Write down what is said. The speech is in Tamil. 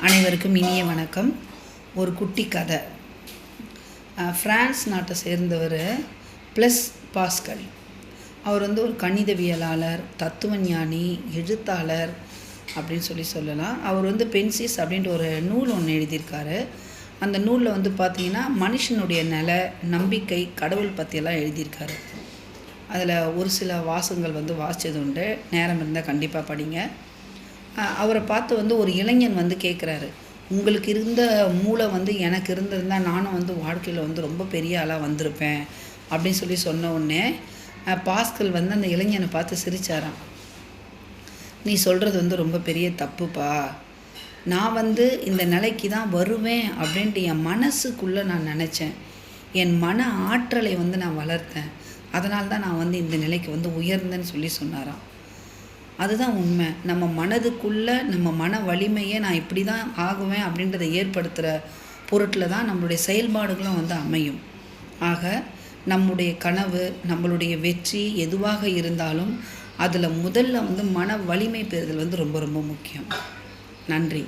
அனைவருக்கும் இனிய வணக்கம். ஒரு குட்டி கதை. பிரான்ஸ் நாட்டை சேர்ந்தவர் பிளஸ் பாஸ்கல். அவர் ஒரு கணிதவியலாளர், தத்துவஞானி, எழுத்தாளர் அப்படின்னு சொல்லலாம். அவர் பென்சிஸ் அப்படின்ட்டு ஒரு நூல் ஒன்று எழுதியிருக்காரு. அந்த நூலில் பார்த்தீங்கன்னா மனுஷனுடைய நிலை, நம்பிக்கை, கடவுள் பற்றியெல்லாம் எழுதியிருக்காரு. அதில் ஒரு சில வாசகங்கள் வாசித்தது உண்டு. நேரம் இருந்தால் கண்டிப்பாக படிங்க. அவரை பார்த்து ஒரு இளைஞன் கேட்குறாரு, உங்களுக்கு இருந்த மூளை எனக்கு இருந்திருந்தால் நானும் வாழ்க்கையில் ரொம்ப பெரிய ஆளாக வந்திருப்பேன் அப்படின்னு சொன்ன உடனே பாஸ்கல் அந்த இளைஞனை பார்த்து சிரிச்சாராம். நீ சொல்கிறது ரொம்ப பெரிய தப்புப்பா. நான் இந்த நிலைக்கு தான் வருவேன் அப்படின்ட்டு என் மனசுக்குள்ளே நான் நினச்சேன். என் மன ஆற்றலை நான் வளர்த்தேன். அதனால தான் நான் இந்த நிலைக்கு உயர்ந்தேன்னு சொன்னாராம். அதுதான் உண்மை. நம்ம மனதுக்குள்ளே நம்ம மன வலிமையை நான் இப்படி தான் ஆகுவேன் அப்படின்றத ஏற்படுத்துகிற பொருட்டில் தான் நம்மளுடைய செயல்பாடுகளும் அமையும். ஆக நம்முடைய கனவு, நம்மளுடைய வெற்றி எதுவாக இருந்தாலும் அதில் முதல்ல மன வலிமை பெறுதல் ரொம்ப ரொம்ப முக்கியம். நன்றி.